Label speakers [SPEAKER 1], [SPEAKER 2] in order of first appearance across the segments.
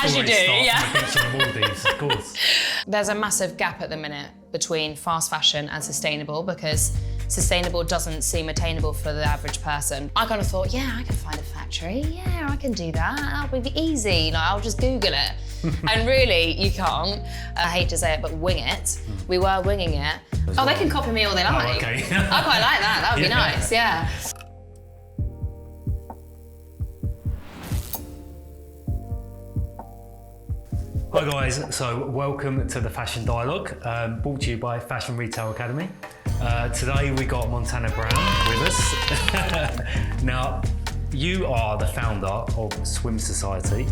[SPEAKER 1] As you do, yeah.
[SPEAKER 2] On the beach in the Maldives, of course.
[SPEAKER 1] There's a massive gap at the minute between fast fashion and sustainable because sustainable doesn't seem attainable for the average person. I kind of thought, yeah, I can find a factory. Yeah, I can do that. That'll be easy. Like, I'll just Google it. And really, you can't. I hate to say it, but wing it. We were winging it. Oh, they can copy me all they like.
[SPEAKER 2] Oh, okay.
[SPEAKER 1] I quite like that. That would be nice, yeah.
[SPEAKER 2] Hi guys, so welcome to the Fashion Dialogue, brought to you by Fashion Retail Academy. Today we got Montana Brown with us. Now, you are the founder of Swim Society.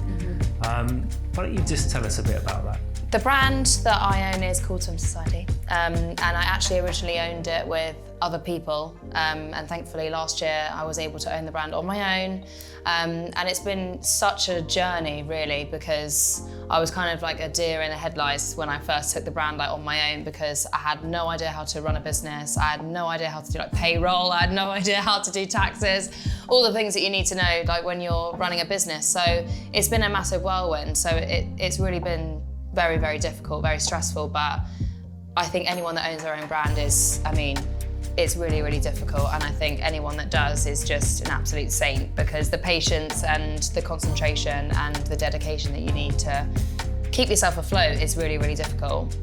[SPEAKER 2] Why don't you just tell us a bit about that?
[SPEAKER 1] The brand that I own is called Swim Society, and I actually originally owned it with other people, and thankfully last year I was able to own the brand on my own, and it's been such a journey really, because I was kind of like a deer in the headlights when I first took the brand on my own, because I had no idea how to run a business, I had no idea how to do payroll, I had no idea how to do taxes, all the things that you need to know when you're running a business. So it's been a massive whirlwind, so it's really been very, very difficult, very stressful, but I think anyone that owns their own brand it's really, really difficult, and I think anyone that does is just an absolute saint, because the patience and the concentration and the dedication that you need to keep yourself afloat is really, really difficult.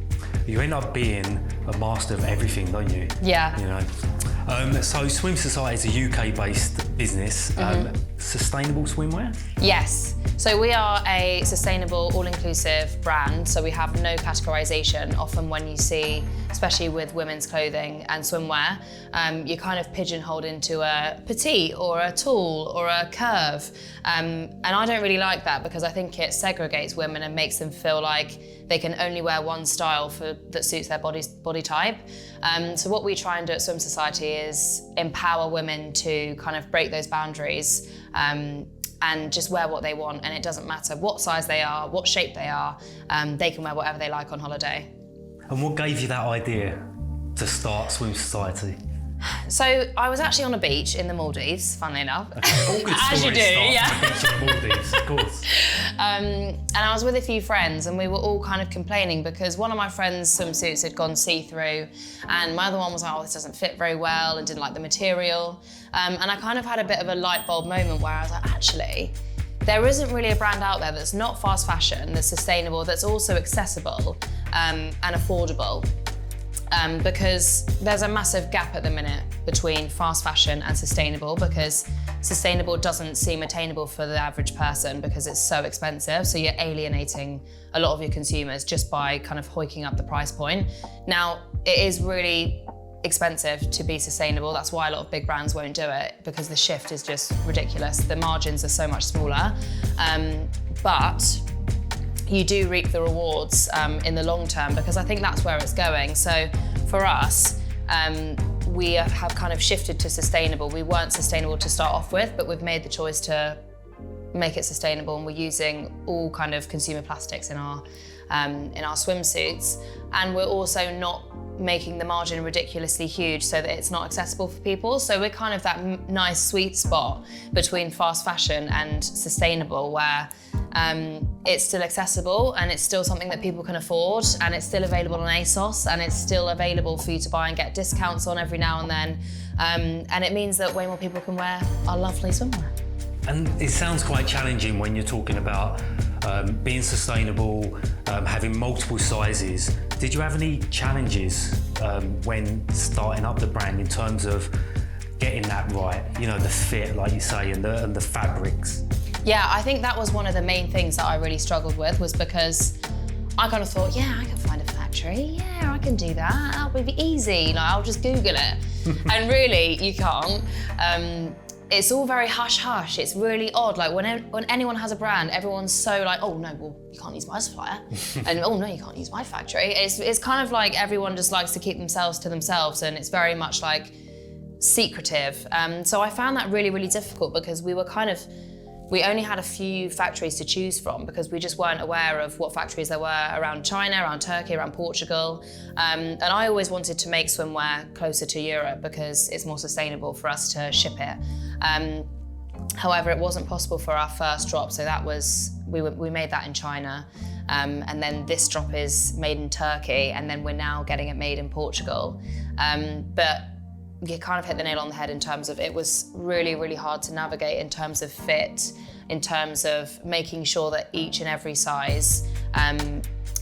[SPEAKER 2] You end up being a master of everything, don't you?
[SPEAKER 1] Yeah.
[SPEAKER 2] You know. So Swim Society is a UK-based business. Sustainable swimwear?
[SPEAKER 1] Yes. So we are a sustainable, all-inclusive brand, so we have no categorization. Often when you see, especially with women's clothing and swimwear, you're kind of pigeonholed into a petite or a tall or a curve. And I don't really like that, because I think it segregates women and makes them feel like they can only wear one style that suits their body type. So what we try and do at Swim Society is empower women to kind of break those boundaries, and just wear what they want, and it doesn't matter what size they are, what shape they are, they can wear whatever they like on holiday.
[SPEAKER 2] And what gave you that idea to start Swim Society?
[SPEAKER 1] So I was actually on a beach in the Maldives, funnily enough.
[SPEAKER 2] Okay. All good
[SPEAKER 1] As you do, yeah.
[SPEAKER 2] On the beach in the Maldives, of course.
[SPEAKER 1] And I was with a few friends, and we were all kind of complaining because one of my friends' swimsuits had gone see-through, and my other one was like, oh, this doesn't fit very well, and didn't like the material. And I kind of had a bit of a light bulb moment where I was like, actually, there isn't really a brand out there that's not fast fashion, that's sustainable, that's also accessible and affordable. Because there's a massive gap at the minute between fast fashion and sustainable, because sustainable doesn't seem attainable for the average person because it's so expensive. So you're alienating a lot of your consumers just by kind of hoiking up the price point. Now, it is really expensive to be sustainable. That's why a lot of big brands won't do it, because the shift is just ridiculous. The margins are so much smaller, but you do reap the rewards in the long term, because I think that's where it's going. So for us, we have kind of shifted to sustainable. We weren't sustainable to start off with, but we've made the choice to make it sustainable, and we're using all kind of consumer plastics in our swimsuits, and we're also not making the margin ridiculously huge so that it's not accessible for people. So we're kind of that nice sweet spot between fast fashion and sustainable, where it's still accessible and it's still something that people can afford, and it's still available on ASOS, and it's still available for you to buy and get discounts on every now and then. And it means that way more people can wear our lovely swimwear.
[SPEAKER 2] And it sounds quite challenging when you're talking about being sustainable, having multiple sizes. Did you have any challenges when starting up the brand in terms of getting that right? You know, the fit, like you say, and the fabrics.
[SPEAKER 1] Yeah, I think that was one of the main things that I really struggled with, was because I kind of thought, yeah, I can find a factory. Yeah, I can do that. That'll be easy. I'll just Google it. And really, you can't. It's all very hush-hush. It's really odd. When anyone has a brand, everyone's so oh no, well, you can't use my supplier. And oh no, you can't use my factory. It's kind of like everyone just likes to keep themselves to themselves, and it's very much secretive. So I found that really, really difficult, because we only had a few factories to choose from, because we just weren't aware of what factories there were around China, around Turkey, around Portugal. And I always wanted to make swimwear closer to Europe because it's more sustainable for us to ship it. However, it wasn't possible for our first drop, so that was we made that in China. And then this drop is made in Turkey, and then we're now getting it made in Portugal. But you kind of hit the nail on the head in terms of it was really, really hard to navigate in terms of fit, in terms of making sure that each and every size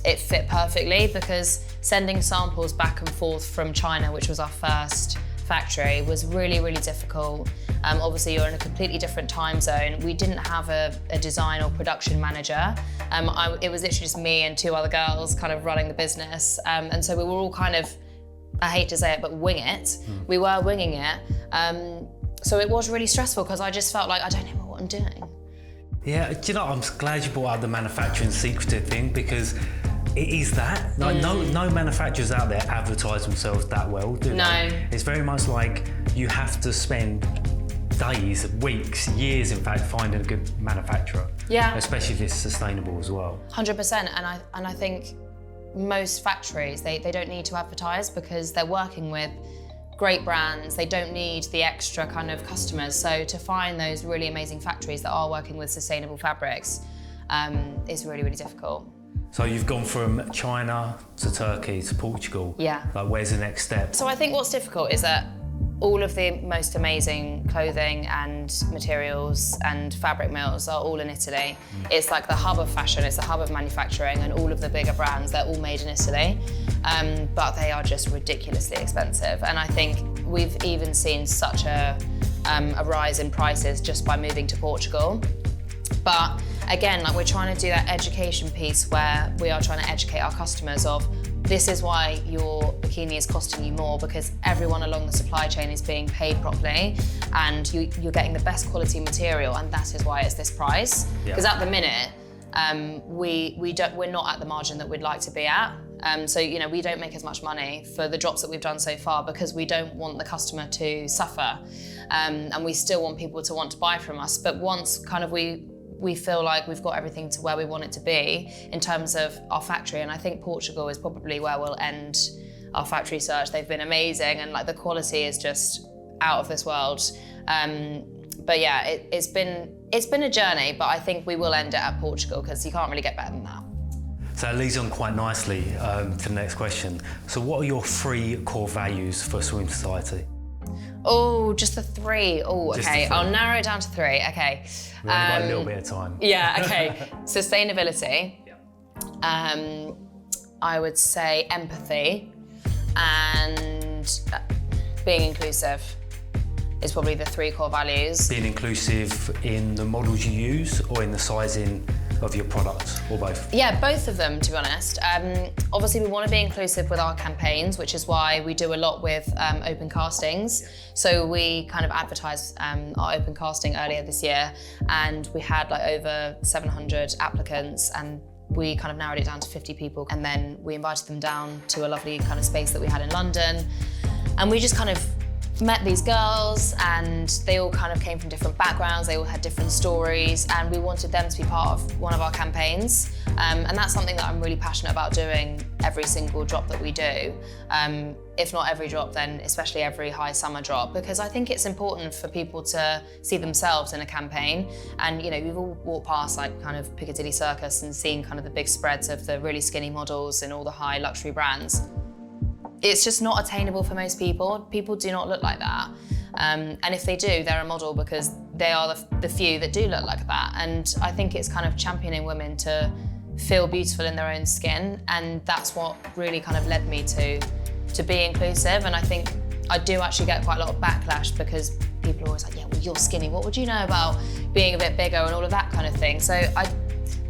[SPEAKER 1] it fit perfectly, because sending samples back and forth from China, which was our first factory, was really, really difficult. Obviously, you're in a completely different time zone. We didn't have a design or production manager. It was literally just me and 2 other girls kind of running the business. And so we were all kind of, I hate to say it, but wing it. We were winging it. So it was really stressful because I just felt like I don't know what I'm doing.
[SPEAKER 2] Yeah, do you know, I'm glad you brought up the manufacturing secretive thing, because it is that. Like, no manufacturers out there advertise themselves that well, do they?
[SPEAKER 1] No.
[SPEAKER 2] It's very much like you have to spend days, weeks, years, in fact, finding a good manufacturer.
[SPEAKER 1] Yeah.
[SPEAKER 2] Especially if it's sustainable as well.
[SPEAKER 1] 100%. And I think most factories, they don't need to advertise because they're working with great brands. They don't need the extra kind of customers. So to find those really amazing factories that are working with sustainable fabrics is really, really difficult.
[SPEAKER 2] So you've gone from China to Turkey to Portugal.
[SPEAKER 1] Yeah.
[SPEAKER 2] Like, where's the next step?
[SPEAKER 1] So I think what's difficult is that all of the most amazing clothing and materials and fabric mills are all in Italy. It's like the hub of fashion, it's the hub of manufacturing, and all of the bigger brands, they're all made in Italy. But they are just ridiculously expensive. And I think we've even seen such a rise in prices just by moving to Portugal. But again, like, we're trying to do that education piece where we are trying to educate our customers of, this is why your bikini is costing you more, because everyone along the supply chain is being paid properly, and you're getting the best quality material, and that is why it's this price. Because at the minute, we're not at the margin that we'd like to be at. So, you know, we don't make as much money for the drops that we've done so far because we don't want the customer to suffer. And we still want people to want to buy from us. But once kind of we feel like we've got everything to where we want it to be in terms of our factory, and I think Portugal is probably where we'll end our factory search. They've been amazing, and like the quality is just out of this world. But yeah, it's been a journey, but I think we will end it at Portugal because you can't really get better than that.
[SPEAKER 2] So that leads on quite nicely to the next question. So what are your 3 core values for Swim Society?
[SPEAKER 1] Oh, just the 3. Oh, okay. I'll narrow it down to 3. Okay.
[SPEAKER 2] We've only got a little bit of time.
[SPEAKER 1] Yeah, okay. Sustainability. I would say empathy, and being inclusive is probably the 3 core values.
[SPEAKER 2] Being inclusive in the models you use or in the sizing of your product, or both?
[SPEAKER 1] Yeah, both of them, to be honest. Obviously, we want to be inclusive with our campaigns, which is why we do a lot with open castings. So we kind of advertised our open casting earlier this year, and we had like over 700 applicants, and we kind of narrowed it down to 50 people. And then we invited them down to a lovely kind of space that we had in London. And we just kind of met these girls, and they all kind of came from different backgrounds, they all had different stories, and we wanted them to be part of one of our campaigns. And that's something that I'm really passionate about doing every single drop that we do. If not every drop, then especially every high summer drop, because I think it's important for people to see themselves in a campaign. And you know, we've all walked past like kind of Piccadilly Circus and seen kind of the big spreads of the really skinny models in all the high luxury brands. It's just not attainable for most people. People do not look like that. And if they do, they're a model because they are the few that do look like that. And I think it's kind of championing women to feel beautiful in their own skin. And that's what really kind of led me to be inclusive. And I think I do actually get quite a lot of backlash because people are always like, yeah, well, you're skinny. What would you know about being a bit bigger and all of that kind of thing?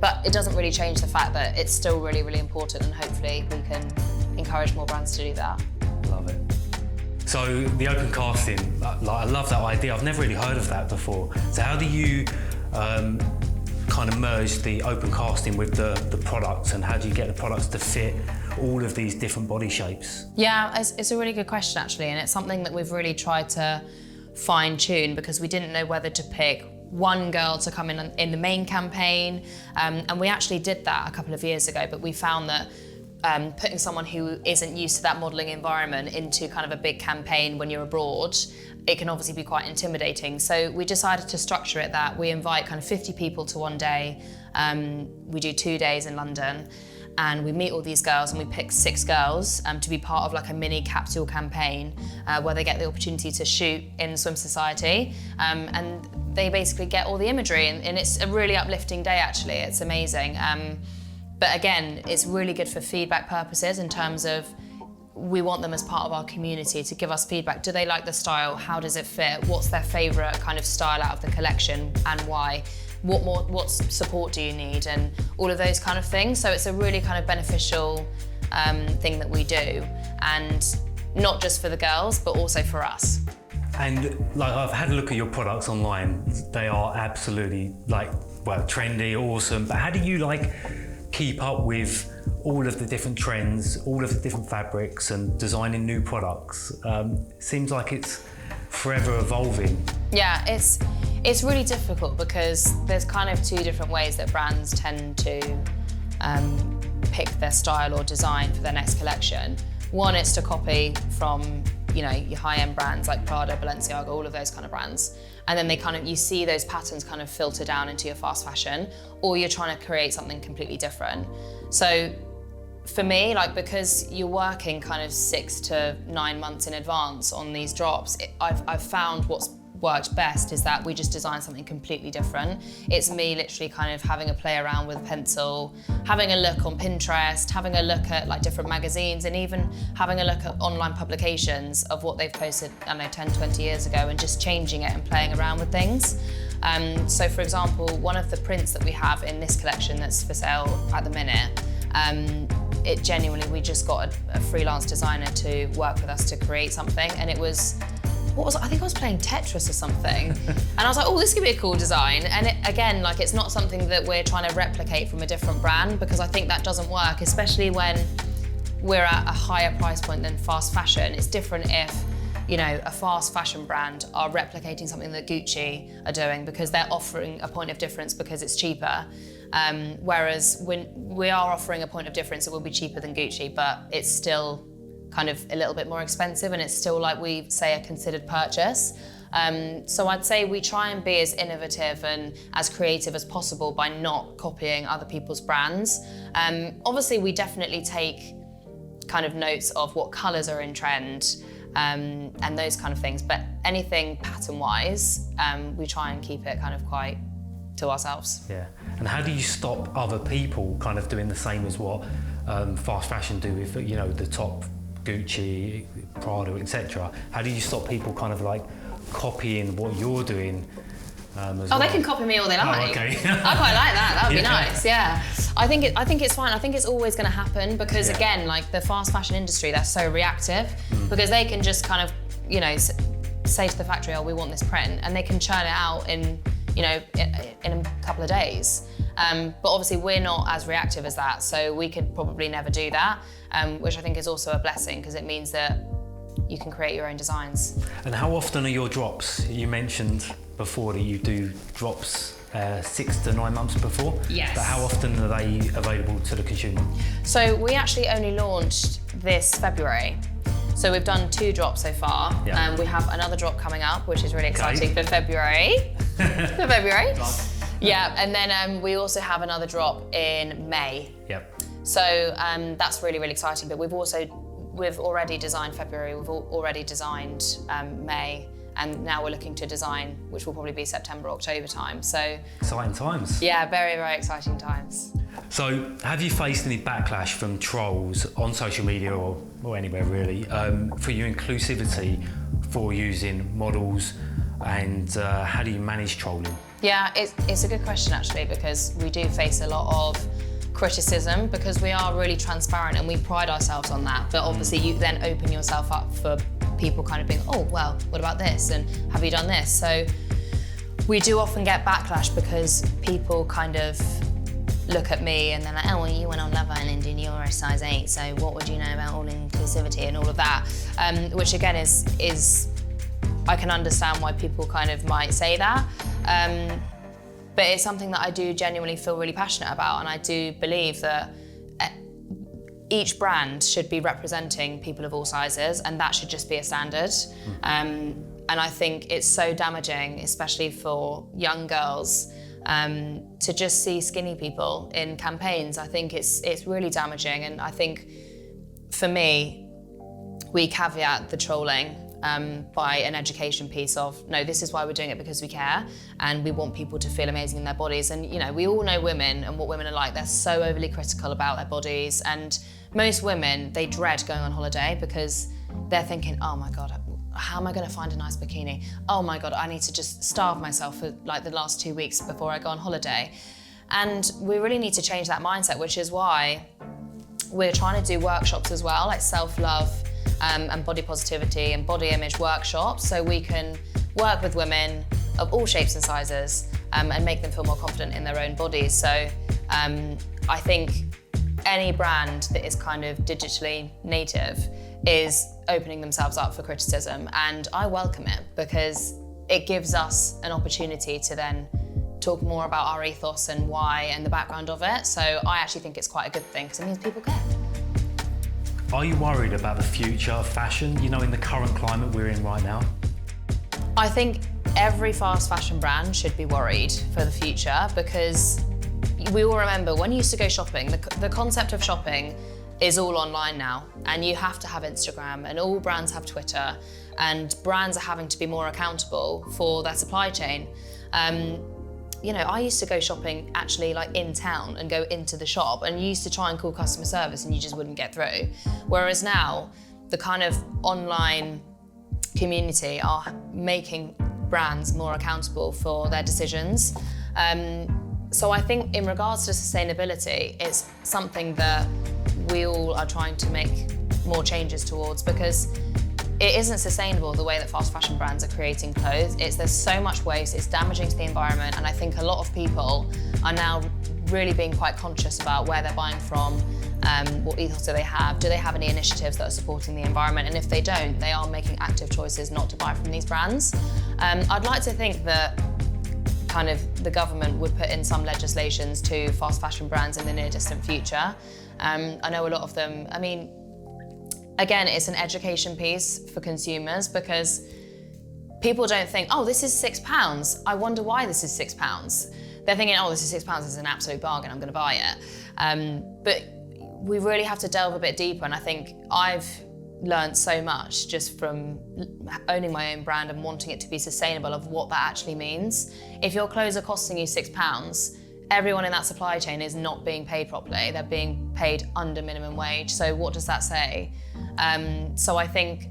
[SPEAKER 1] But it doesn't really change the fact that it's still really, really important, and hopefully we can encourage more brands to do that.
[SPEAKER 2] Love it. So the open casting, I love that idea. I've never really heard of that before. So how do you kind of merge the open casting with the products, and how do you get the products to fit all of these different body shapes?
[SPEAKER 1] Yeah, it's a really good question actually, and it's something that we've really tried to fine tune because we didn't know whether to pick one girl to come in the main campaign, and we actually did that a couple of years ago, but we found that putting someone who isn't used to that modelling environment into kind of a big campaign when you're abroad, it can obviously be quite intimidating. So we decided to structure it that we invite kind of 50 people to one day, We do 2 days in London, and we meet all these girls, and we pick 6 girls to be part of like a mini capsule campaign where they get the opportunity to shoot in Swim Society, and they basically get all the imagery, and it's a really uplifting day actually. It's amazing. But again, it's really good for feedback purposes in terms of we want them as part of our community to give us feedback. Do they like the style? How does it fit? What's their favourite kind of style out of the collection and why? What support do you need? And all of those kind of things. So it's a really kind of beneficial thing that we do, and not just for the girls, but also for us.
[SPEAKER 2] And like, I've had a look at your products online. They are absolutely like, well, trendy, awesome. But how do you like keep up with all of the different trends, all of the different fabrics, and designing new products? Seems like it's forever evolving.
[SPEAKER 1] Yeah, it's really difficult because there's kind of 2 different ways that brands tend to pick their style or design for their next collection. One is to copy from, you know, your high-end brands like Prada, Balenciaga, all of those kind of brands. And then you see those patterns kind of filter down into your fast fashion, or you're trying to create something completely different. So for me, like, because you're working kind of 6 to 9 months in advance on these drops, I've found what's worked best is that we just design something completely different. It's me literally kind of having a play around with pencil, having a look on Pinterest, having a look at like different magazines, and even having a look at online publications of what they've posted, I don't know, 10, 20 years ago, and just changing it and playing around with things. So for example, one of the prints that we have in this collection that's for sale at the minute, it genuinely, we just got a freelance designer to work with us to create something, and it was, I think I was playing Tetris or something. And I was like, oh, this could be a cool design. And again, like, it's not something that we're trying to replicate from a different brand, because I think that doesn't work, especially when we're at a higher price point than fast fashion. It's different if, you know, a fast fashion brand are replicating something that Gucci are doing because they're offering a point of difference because it's cheaper. Whereas when we are offering a point of difference, it will be cheaper than Gucci, but it's still kind of a little bit more expensive, and it's still, like we say, a considered purchase. So I'd say we try and be as innovative and as creative as possible by not copying other people's brands. Obviously, we definitely take kind of notes of what colours are in trend and those kind of things, but anything pattern-wise, we try and keep it kind of quite to ourselves.
[SPEAKER 2] Yeah, and how do you stop other people kind of doing the same as what fast fashion do with, you know, the top Gucci, Prada, etc.? How do you stop people kind of like copying what you're doing?
[SPEAKER 1] They can copy me all they like.
[SPEAKER 2] Oh, okay.
[SPEAKER 1] I quite like that. That would be nice. Yeah, I think it's fine. I think it's always going to happen because again, like the fast fashion industry, they're so reactive because they can just kind of, you know, say to the factory, oh, we want this print, and they can churn it out in, you know, in a couple of days. But obviously we're not as reactive as that, so we could probably never do that, which I think is also a blessing because it means that you can create your own designs.
[SPEAKER 2] And how often are your drops? You mentioned before that you do drops 6 to 9 months before.
[SPEAKER 1] Yes.
[SPEAKER 2] But how often are they available to the consumer?
[SPEAKER 1] So we actually only launched this February. So we've done 2 drops so far.
[SPEAKER 2] Yeah.
[SPEAKER 1] We have another drop coming up, which is really exciting for February. For February. Yeah, and then we also have another drop in May.
[SPEAKER 2] Yep.
[SPEAKER 1] So that's really, really exciting. But we've already designed February, we've already designed May, and now we're looking to design, which will probably be September, October time. So
[SPEAKER 2] exciting times.
[SPEAKER 1] Yeah, very, very exciting times.
[SPEAKER 2] So have you faced any backlash from trolls on social media or anywhere really for your inclusivity for using models, and how do you manage trolling?
[SPEAKER 1] Yeah, it's a good question actually, because we do face a lot of criticism because we are really transparent and we pride ourselves on that. But obviously you then open yourself up for people kind of being, oh, well, what about this? And have you done this? So we do often get backlash because people kind of look at me and they're like, oh, well, you went on Love Island and you're a size 8, so what would you know about all inclusivity and all of that? Which again is I can understand why people kind of might say that. But it's something that I do genuinely feel really passionate about, and I do believe that each brand should be representing people of all sizes, and that should just be a standard. And I think it's so damaging, especially for young girls, to just see skinny people in campaigns. I think it's really damaging, and I think for me, we caveat the trolling by an education piece of, no, this is why we're doing it, because we care and we want people to feel amazing in their bodies. And you know, we all know women and what women are like. They're so overly critical about their bodies, and most women, they dread going on holiday because they're thinking, oh my God, how am I going to find a nice bikini? Oh my God, I need to just starve myself for like the last 2 weeks before I go on holiday. And we really need to change that mindset, which is why we're trying to do workshops as well, like self-love and body positivity and body image workshops, so we can work with women of all shapes and sizes and make them feel more confident in their own bodies. So I think any brand that is kind of digitally native is opening themselves up for criticism, and I welcome it because it gives us an opportunity to then talk more about our ethos and why and the background of it. So I actually think it's quite a good thing because it means people care.
[SPEAKER 2] Are you worried about the future of fashion, you know, in the current climate we're in right now?
[SPEAKER 1] I think every fast fashion brand should be worried for the future, because we all remember when you used to go shopping, the concept of shopping is all online now, and you have to have Instagram, and all brands have Twitter, and brands are having to be more accountable for their supply chain. You know, I used to go shopping actually like in town and go into the shop, and you used to try and call customer service and you just wouldn't get through. Whereas now, the kind of online community are making brands more accountable for their decisions. So I think in regards to sustainability, it's something that we all are trying to make more changes towards, because it isn't sustainable the way that fast fashion brands are creating clothes. There's so much waste, it's damaging to the environment, and I think a lot of people are now really being quite conscious about where they're buying from, what ethos do they have any initiatives that are supporting the environment, and if they don't, they are making active choices not to buy from these brands. I'd like to think that kind of the government would put in some legislations to fast fashion brands in the near distant future. I know a lot of them, I mean, again, it's an education piece for consumers, because people don't think, oh, this is £6. I wonder why this is £6. They're thinking, oh, this is £6, this is an absolute bargain, I'm gonna buy it. But we really have to delve a bit deeper, and I think I've learned so much just from owning my own brand and wanting it to be sustainable of what that actually means. If your clothes are costing you £6, everyone in that supply chain is not being paid properly. They're being paid under minimum wage. So what does that say? So I think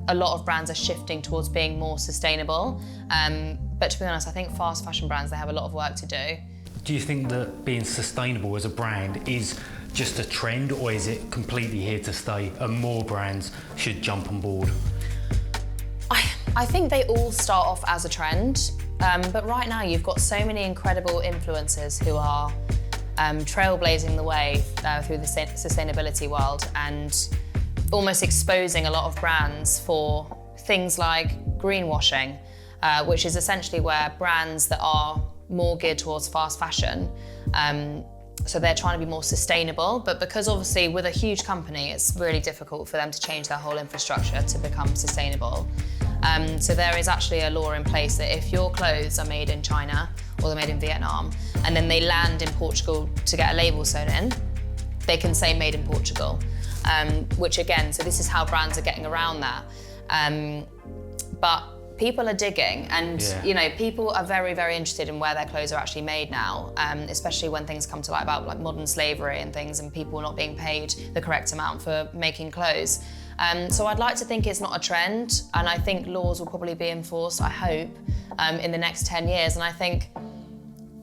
[SPEAKER 1] a lot of brands are shifting towards being more sustainable. But to be honest, I think fast fashion brands, they have a lot of work to do.
[SPEAKER 2] Do you think that being sustainable as a brand is just a trend, or is it completely here to stay and more brands should jump on board?
[SPEAKER 1] I think they all start off as a trend. But right now you've got so many incredible influencers who are trailblazing the way through the sustainability world and almost exposing a lot of brands for things like greenwashing, which is essentially where brands that are more geared towards fast fashion, so they're trying to be more sustainable, but because obviously with a huge company, it's really difficult for them to change their whole infrastructure to become sustainable. So there is actually a law in place that if your clothes are made in China or they're made in Vietnam and then they land in Portugal to get a label sewn in, they can say made in Portugal, which again, so this is how brands are getting around that. But people are digging, and you know, people are very, very interested in where their clothes are actually made now, especially when things come to light about like modern slavery and things, and people not being paid the correct amount for making clothes. So I'd like to think it's not a trend, and I think laws will probably be enforced, I hope, in the next 10 years. And I think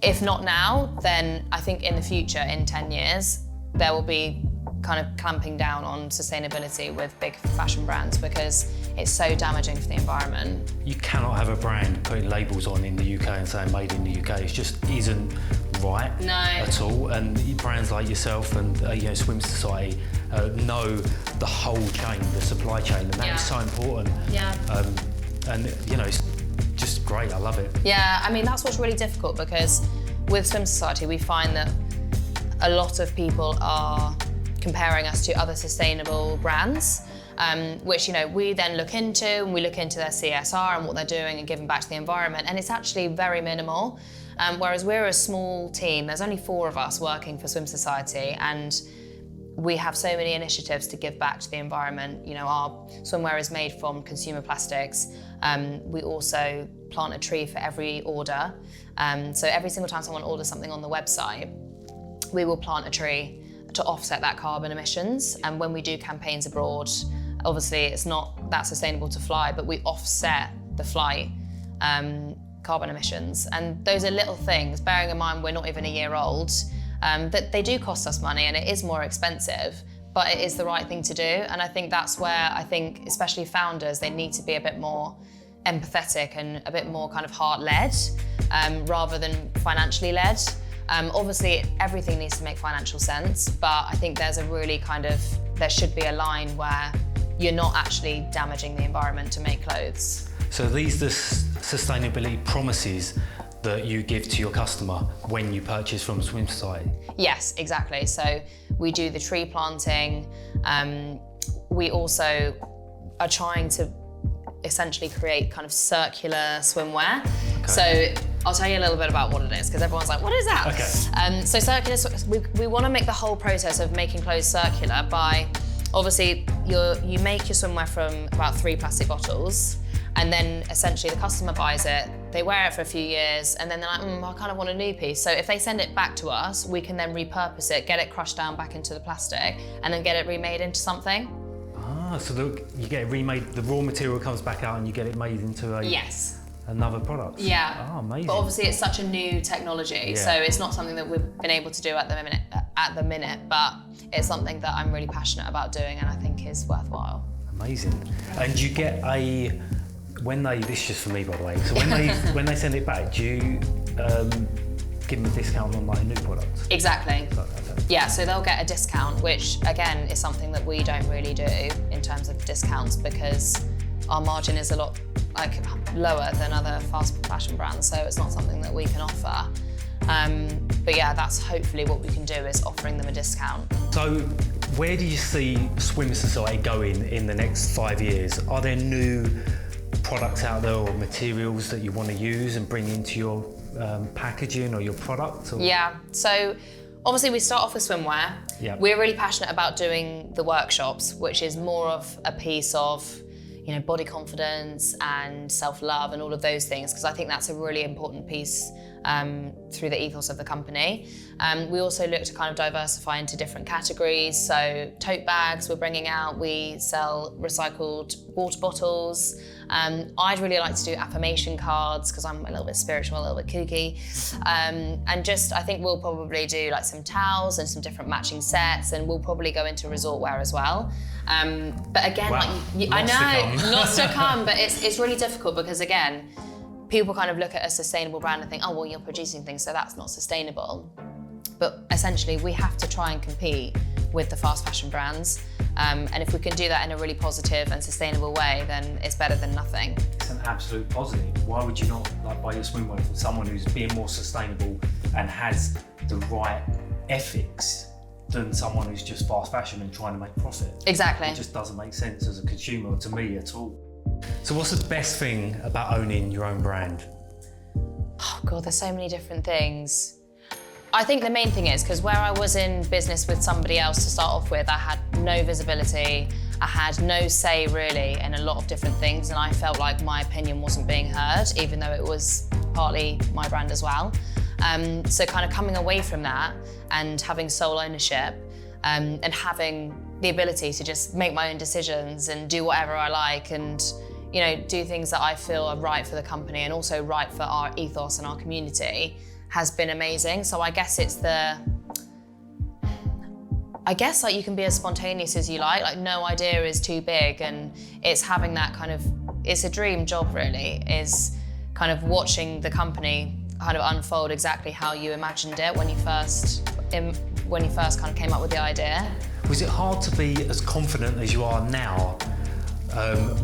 [SPEAKER 1] if not now, then I think in the future, in 10 years, there will be kind of clamping down on sustainability with big fashion brands, because it's so damaging for the environment. You
[SPEAKER 2] cannot have a brand putting labels on in the UK and saying made in the UK. It just isn't right at all. And brands like yourself and you know, Swim Society know the whole chain, the supply chain, and that is so important. And you know, it's just great. I love it. Yeah,
[SPEAKER 1] I mean, that's what's really difficult, because with Swim Society, we find that a lot of people are comparing us to other sustainable brands. which we then look into, and we look into their CSR and what they're doing and giving back to the environment, and it's actually very minimal. Whereas we're a small team, there's only 4 of us working for Swim Society, and we have so many initiatives to give back to the environment. Our swimwear is made from consumer plastics. We also plant a tree for every order. So every single time someone orders something on the website, we will plant a tree to offset that carbon emissions. And when we do campaigns abroad, obviously it's not that sustainable to fly, but we offset the flight carbon emissions. And those are little things, bearing in mind we're not even a year old, that they do cost us money and it is more expensive, but it is the right thing to do. And I think that's where especially founders, they need to be a bit more empathetic and a bit more kind of heart-led rather than financially led. Obviously, everything needs to make financial sense, but I think there's there should be a line where you're not actually damaging the environment to make clothes.
[SPEAKER 2] So these are the sustainability promises that you give to your customer when you purchase from Swim Society?
[SPEAKER 1] Yes, exactly. So we do the tree planting. We also are trying to essentially create kind of circular swimwear. Okay. So I'll tell you a little bit about what it is, because everyone's like, what is that?
[SPEAKER 2] Okay.
[SPEAKER 1] So circular, we want to make the whole process of making clothes circular by, obviously, you make your swimwear from about 3 plastic bottles, and then essentially the customer buys it, they wear it for a few years, and then they're like, I kind of want a new piece. So if they send it back to us, we can then repurpose it, get it crushed down back into the plastic, and then get it remade into something.
[SPEAKER 2] So you get it remade, the raw material comes back out and you get it made into another product?
[SPEAKER 1] Yeah.
[SPEAKER 2] Oh, amazing.
[SPEAKER 1] But obviously it's such a new technology, so it's not something that we've been able to do at the minute, but it's something that I'm really passionate about doing and I think is worthwhile.
[SPEAKER 2] Amazing. And you get this is just for me, by the way, so when they send it back, do you give them a discount on like a new product?
[SPEAKER 1] Exactly. Yeah, so they'll get a discount, which again is something that we don't really do in terms of discounts, because our margin is a lot lower than other fast fashion brands, so it's not something that we can offer. But yeah, that's hopefully what we can do, is offering them a discount.
[SPEAKER 2] So where do you see Swim Society going in the next 5 years? Are there new products out there or materials that you want to use and bring into your packaging or your product? Or?
[SPEAKER 1] Yeah, so obviously we start off with swimwear.
[SPEAKER 2] Yeah.
[SPEAKER 1] We're really passionate about doing the workshops, which is more of a piece of body confidence and self-love and all of those things, because I think that's a really important piece through the ethos of the company. We also look to kind of diversify into different categories. So tote bags we're bringing out, we sell recycled water bottles. I'd really like to do affirmation cards because I'm a little bit spiritual, a little bit kooky. And just, I think we'll probably do like some towels and some different matching sets, and we'll probably go into resort wear as well. But again,
[SPEAKER 2] wow.
[SPEAKER 1] I know, lots to come, but it's really difficult because again, people kind of look at a sustainable brand and think, oh, well, you're producing things, so that's not sustainable. But essentially, we have to try and compete with the fast fashion brands. And if we can do that in a really positive and sustainable way, then it's better than nothing.
[SPEAKER 2] It's an absolute positive. Why would you not buy your swimwear from someone who's being more sustainable and has the right ethics than someone who's just fast fashion and trying to make profit?
[SPEAKER 1] Exactly.
[SPEAKER 2] It just doesn't make sense as a consumer, or to me at all. So what's the best thing about owning your own brand?
[SPEAKER 1] Oh God, there's so many different things. I think the main thing is, because where I was in business with somebody else to start off with, I had no visibility, I had no say really in a lot of different things, and I felt like my opinion wasn't being heard, even though it was partly my brand as well. So kind of coming away from that and having sole ownership and having the ability to just make my own decisions and do whatever I like and do things that I feel are right for the company and also right for our ethos and our community has been amazing. So I guess it's you can be as spontaneous as you like no idea is too big, and it's having that kind of, it's a dream job really, is kind of watching the company kind of unfold exactly how you imagined it when you first kind of came up with the idea.
[SPEAKER 2] Was it hard to be as confident as you are now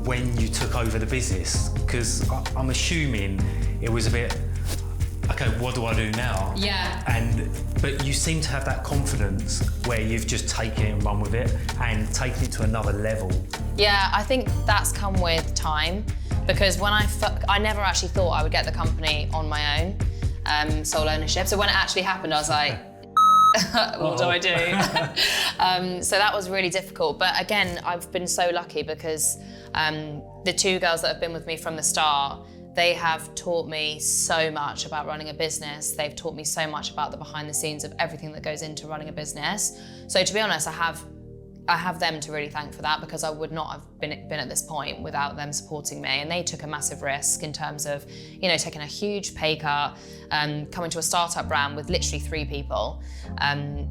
[SPEAKER 2] when you took over the business? Because I'm assuming it was a bit okay, what do I do now?
[SPEAKER 1] Yeah.
[SPEAKER 2] But you seem to have that confidence where you've just taken it and run with it and taken it to another level.
[SPEAKER 1] Yeah, I think that's come with time, because when I never actually thought I would get the company on my own, sole ownership. So when it actually happened, I was like, what do I do? So that was really difficult. But again, I've been so lucky because the two girls that have been with me from the start, they have taught me so much about running a business. They've taught me so much about the behind the scenes of everything that goes into running a business. So to be honest, I have them to really thank for that, because I would not have been at this point without them supporting me. And they took a massive risk in terms of, you know, taking a huge pay cut, coming to a startup brand with literally 3 people.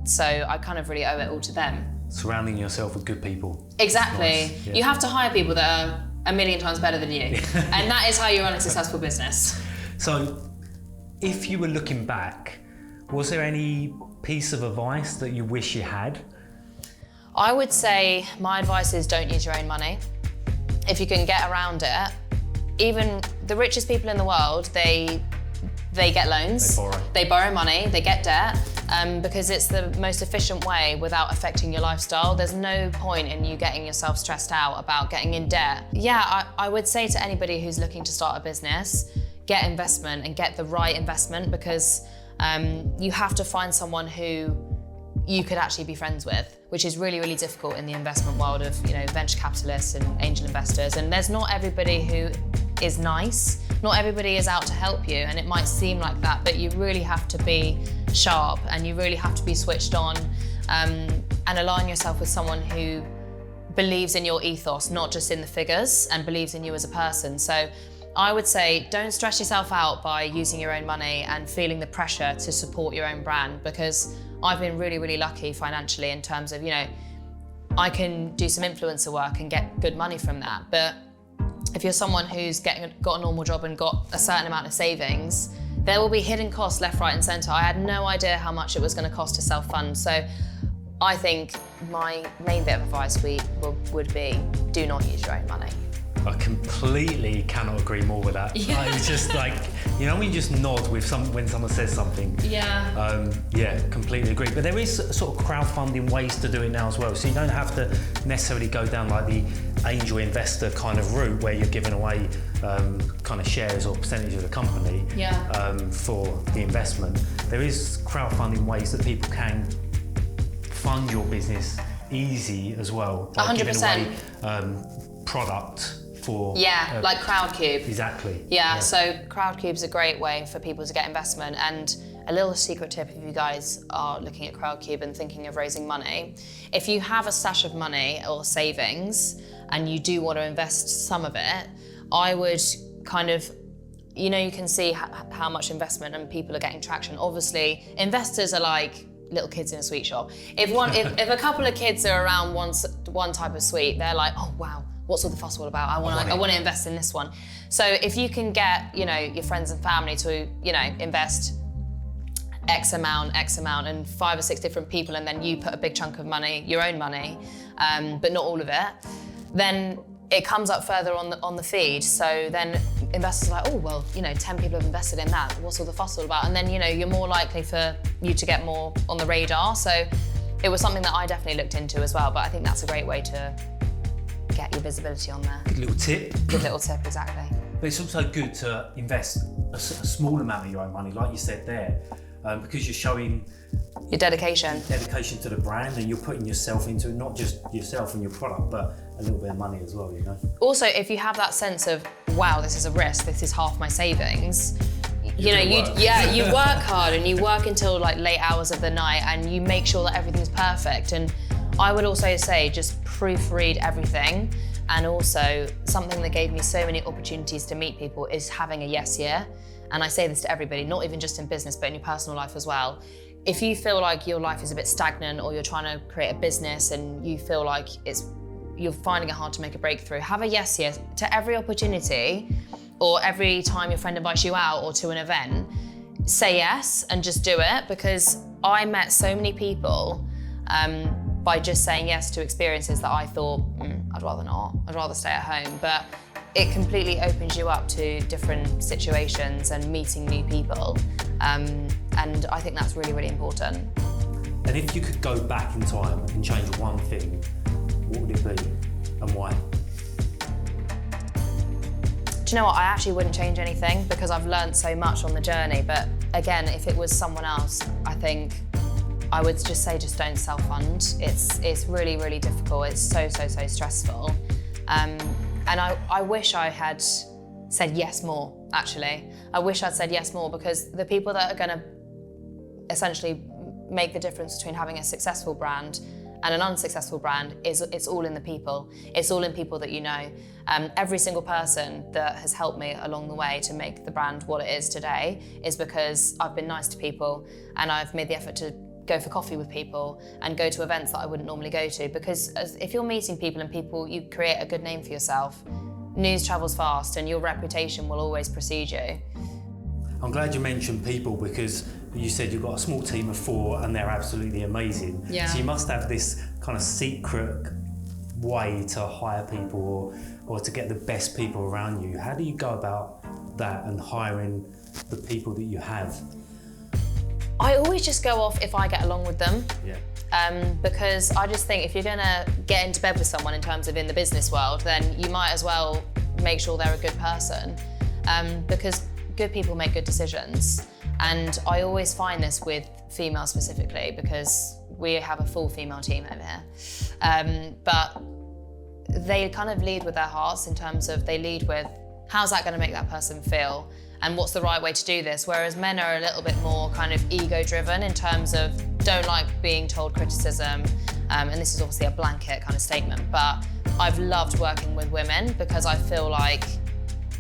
[SPEAKER 1] So I kind of really owe it all to them.
[SPEAKER 2] Surrounding yourself with good people.
[SPEAKER 1] Exactly.
[SPEAKER 2] Nice. Yeah.
[SPEAKER 1] You have to hire people that are a million times better than you. And that is how you run a successful business.
[SPEAKER 2] So if you were looking back, was there any piece of advice that you wish you had?
[SPEAKER 1] I would say my advice is don't use your own money. If you can get around it, even the richest people in the world, they get loans. They borrow money, they get debt, because it's the most efficient way without affecting your lifestyle. There's no point in you getting yourself stressed out about getting in debt. Yeah, I would say to anybody who's looking to start a business, get investment and get the right investment, because you have to find someone who you could actually be friends with, which is really, really difficult in the investment world of, you know, venture capitalists and angel investors. And there's not everybody who is nice. Not everybody is out to help you, and it might seem like that, but you really have to be sharp and you really have to be switched on, and align yourself with someone who believes in your ethos, not just in the figures, and believes in you as a person. So I would say don't stress yourself out by using your own money and feeling the pressure to support your own brand, because I've been really, really lucky financially in terms of, you know, I can do some influencer work and get good money from that. But if you're someone who's got a normal job and got a certain amount of savings, there will be hidden costs left, right and centre. I had no idea how much it was going to cost to self-fund. So I think my main bit of advice would be do not use your own money.
[SPEAKER 2] I completely cannot agree more with that.
[SPEAKER 1] Yeah.
[SPEAKER 2] It's just like, you know, when you just nod with when someone says something.
[SPEAKER 1] Yeah.
[SPEAKER 2] Yeah, completely agree. But there is sort of crowdfunding ways to do it now as well. So you don't have to necessarily go down like the angel investor kind of route where you're giving away kind of shares or percentage of the company for the investment. There is crowdfunding ways that people can fund your business easy as well. By
[SPEAKER 1] 100%.
[SPEAKER 2] giving away product for...
[SPEAKER 1] like Crowdcube.
[SPEAKER 2] Exactly.
[SPEAKER 1] Yeah, so Crowdcube's a great way for people to get investment. And a little secret tip, if you guys are looking at Crowdcube and thinking of raising money, if you have a stash of money or savings and you do want to invest some of it, I would kind of, you know, you can see how much investment and people are getting traction. Obviously, investors are like little kids in a sweet shop. If a couple of kids are around one type of sweet, they're like, oh wow, what's all the fuss all about? I want to invest in this one. So if you can get, you know, your friends and family to, you know, invest X amount, and 5 or 6 different people, and then you put a big chunk of money, your own money, but not all of it, then it comes up further on the feed. So then investors are like, oh, well, you know, 10 people have invested in that. What's all the fuss all about? And then, you know, you're more likely for you to get more on the radar. So it was something that I definitely looked into as well. But I think that's a great way to get your visibility on there.
[SPEAKER 2] Good little tip.
[SPEAKER 1] Good little tip, exactly.
[SPEAKER 2] But it's also good to invest a small amount of your own money, like you said there, because you're showing
[SPEAKER 1] your dedication
[SPEAKER 2] to the brand, and you're putting yourself into it, not just yourself and your product, but a little bit of money as well, you know. Also,
[SPEAKER 1] if you have that sense of, wow, this is a risk, this is half my savings, you work hard and you work until like late hours of the night and you make sure that everything's perfect. And I would also say just proofread everything. And also something that gave me so many opportunities to meet people is having a yes year. And I say this to everybody, not even just in business, but in your personal life as well. If you feel like your life is a bit stagnant, or you're trying to create a business and you feel like you're finding it hard to make a breakthrough, have a yes year to every opportunity, or every time your friend invites you out or to an event, say yes and just do it. Because I met so many people by just saying yes to experiences that I thought, I'd rather not, I'd rather stay at home. But it completely opens you up to different situations and meeting new people. And I think that's really, really important.
[SPEAKER 2] And if you could go back in time and change one thing, what would it be and why?
[SPEAKER 1] Do you know what? I actually wouldn't change anything because I've learned so much on the journey. But again, if it was someone else, I think I would just say just don't self-fund. It's really, really difficult. It's so stressful. And I wish I had said yes more, actually. I wish I'd said yes more because the people that are going to essentially make the difference between having a successful brand and an unsuccessful brand it's all in the people. It's all in people that you know. Every single person that has helped me along the way to make the brand what it is today is because I've been nice to people and I've made the effort to go for coffee with people and go to events that I wouldn't normally go to, because if you're meeting people and you create a good name for yourself, news travels fast and your reputation will always precede you.
[SPEAKER 2] I'm glad you mentioned people because you said you've got a small team of 4 and they're absolutely amazing.
[SPEAKER 1] Yeah.
[SPEAKER 2] So you must have this kind of secret way to hire people or to get the best people around you. How do you go about that and hiring the people that you have?
[SPEAKER 1] I always just go off if I get along with them.
[SPEAKER 2] Yeah.
[SPEAKER 1] Because I just think if you're gonna get into bed with someone in terms of in the business world, then you might as well make sure they're a good person. Because good people make good decisions. And I always find this with females specifically because we have a full female team over here. But they kind of lead with their hearts in terms of they lead with how's that going to make that person feel and what's the right way to do this, whereas men are a little bit more kind of ego driven in terms of don't like being told criticism, and this is obviously a blanket kind of statement, but I've loved working with women because I feel like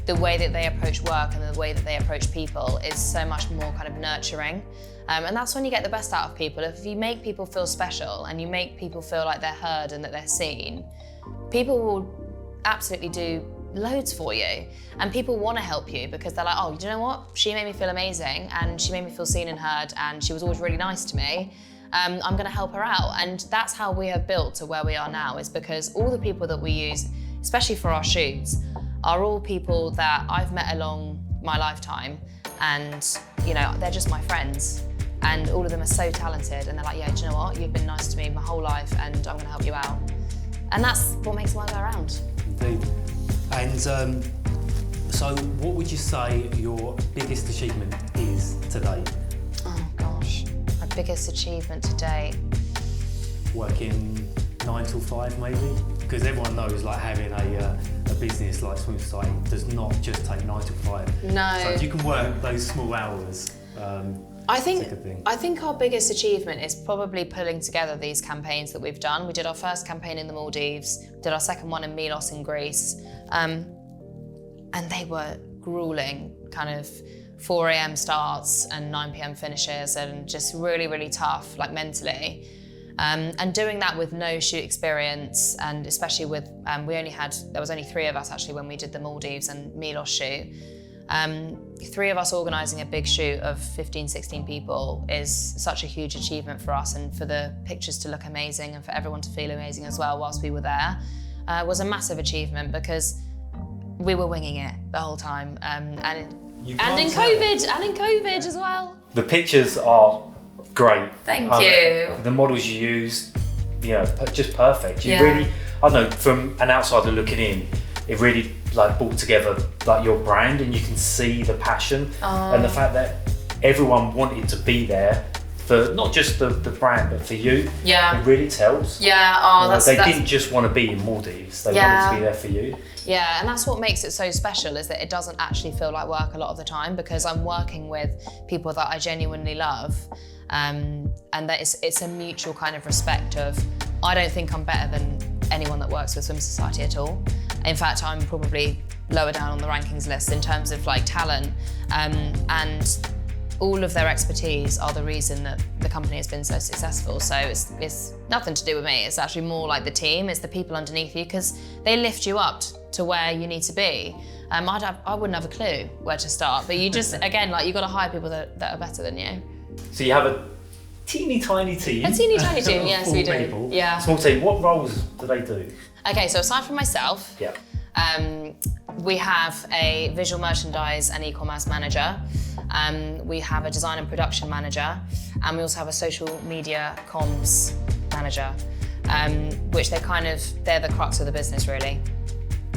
[SPEAKER 1] the way that they approach work and the way that they approach people is so much more kind of nurturing. And that's when you get the best out of people. If you make people feel special and you make people feel like they're heard and that they're seen, people will absolutely do loads for you. And people want to help you because they're like, oh, you know what? She made me feel amazing and she made me feel seen and heard and she was always really nice to me. I'm going to help her out. And that's how we have built to where we are now, is because all the people that we use, especially for our shoots, are all people that I've met along my lifetime, and you know, they're just my friends, and all of them are so talented, and they're like, yeah, do you know what, you've been nice to me my whole life and I'm going to help you out. And that's what makes the world go around.
[SPEAKER 2] Indeed. And so what would you say your biggest achievement is today?
[SPEAKER 1] Oh gosh, my biggest achievement today.
[SPEAKER 2] Working 9 till 5 maybe? Because everyone knows like having a business like Swim Society does not just take 9 till 5.
[SPEAKER 1] No.
[SPEAKER 2] So if you can work those small hours,
[SPEAKER 1] I
[SPEAKER 2] it's a good thing.
[SPEAKER 1] think our biggest achievement is probably pulling together these campaigns that we've done. We did our first campaign in the Maldives, did our second one in Milos in Greece, and they were grueling, kind of 4 a.m. starts and 9 p.m. finishes, and just really, really tough, like mentally. And doing that with no shoot experience, and especially with, there was only 3 of us actually when we did the Maldives and Milos shoot. 3 of us organising a big shoot of 15, 16 people is such a huge achievement for us, and for the pictures to look amazing and for everyone to feel amazing as well whilst we were there was a massive achievement because we were winging it the whole time. And in COVID as well.
[SPEAKER 2] The pictures are great.
[SPEAKER 1] Thank you.
[SPEAKER 2] The models you used, just perfect. You
[SPEAKER 1] Yeah.
[SPEAKER 2] really, I don't know, from an outsider looking in, it really like brought together like your brand, and you can see the passion and the fact that everyone wanted to be there for not just the brand but for you.
[SPEAKER 1] Yeah.
[SPEAKER 2] It really tells.
[SPEAKER 1] Yeah.
[SPEAKER 2] They didn't just want to be in Maldives. They wanted to be there for you.
[SPEAKER 1] Yeah, and that's what makes it so special, is that it doesn't actually feel like work a lot of the time because I'm working with people that I genuinely love, and that it's a mutual kind of respect of, I don't think I'm better than anyone that works with Swim Society at all. In fact, I'm probably lower down on the rankings list in terms of like talent, and all of their expertise are the reason that the company has been so successful. So it's nothing to do with me. It's actually more like the team. It's the people underneath you, because they lift you up to where you need to be. I wouldn't have a clue where to start, but you just, again, like, you got to hire people that are better than you.
[SPEAKER 2] So you have a teeny tiny team.
[SPEAKER 1] A teeny tiny team, yes, we do.
[SPEAKER 2] People.
[SPEAKER 1] Yeah.
[SPEAKER 2] Small team. What roles do they do?
[SPEAKER 1] Okay, so aside from myself,
[SPEAKER 2] Yeah.
[SPEAKER 1] We have a visual merchandise and e-commerce manager. We have a design and production manager, and we also have a social media comms manager, which they're the crux of the business, really.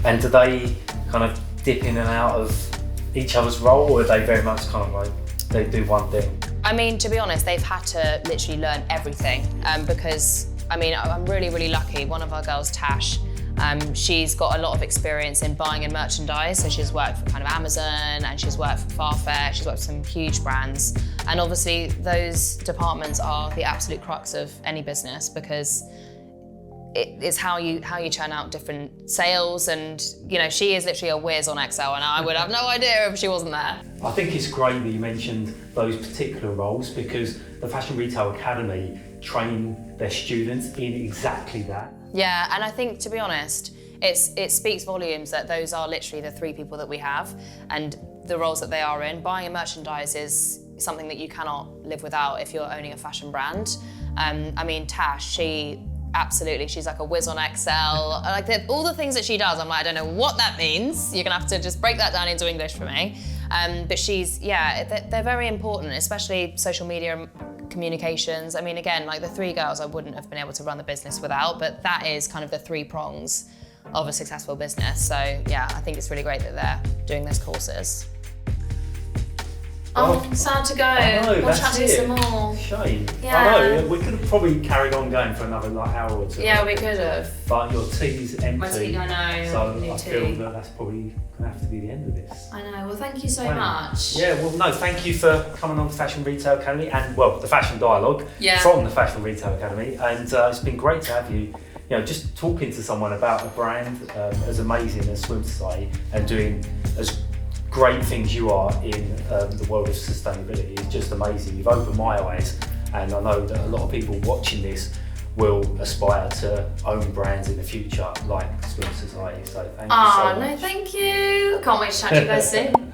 [SPEAKER 2] And do they kind of dip in and out of each other's role, or are they very much kind of like they do one thing?
[SPEAKER 1] I mean, to be honest, they've had to literally learn everything because, I mean, I'm really, really lucky. One of our girls, Tash, she's got a lot of experience in buying and merchandise. So she's worked for kind of Amazon, and she's worked for Farfetch, she's worked for some huge brands. And obviously those departments are the absolute crux of any business, because it's how you churn out different sales. And you know, she is literally a whiz on Excel, and I would have no idea if she wasn't there.
[SPEAKER 2] I think it's great that you mentioned those particular roles, because the Fashion Retail Academy train their students in exactly that.
[SPEAKER 1] Yeah, and I think, to be honest, it speaks volumes that those are literally the three people that we have, and the roles that they are in. Buying and merchandise is something that you cannot live without if you're owning a fashion brand. I mean, Tash, she's like a whiz on Excel. Like all the things that she does, I'm like, I don't know what that means. You're gonna have to just break that down into English for me. But they're very important, especially social media communications. I mean, again, like the three girls, I wouldn't have been able to run the business without, but that is kind of the three prongs of a successful business. So yeah, I think it's really great that they're doing those courses. Oh, sad to go.
[SPEAKER 2] I know,
[SPEAKER 1] We'll chat to you some more.
[SPEAKER 2] Shame.
[SPEAKER 1] Yeah.
[SPEAKER 2] I know, we could have probably carried on going for another hour or two.
[SPEAKER 1] Yeah, we could have.
[SPEAKER 2] But your tea's empty.
[SPEAKER 1] My tea, I know.
[SPEAKER 2] So
[SPEAKER 1] New
[SPEAKER 2] I
[SPEAKER 1] tea.
[SPEAKER 2] feel that that's probably gonna have to be the end of this.
[SPEAKER 1] I know. Well, thank you so much.
[SPEAKER 2] Yeah, well, no, thank you for coming on the Fashion Retail Academy and, well, the Fashion Dialogue from the Fashion Retail Academy. And it's been great to have you, you know, just talking to someone about a brand as amazing as Swim Society and doing as great things you are in the world of sustainability is just amazing. You've opened my eyes, and I know that a lot of people watching this will aspire to own brands in the future like Swim Society. So thank you so much.
[SPEAKER 1] No, thank you. Can't wait to chat to you guys soon.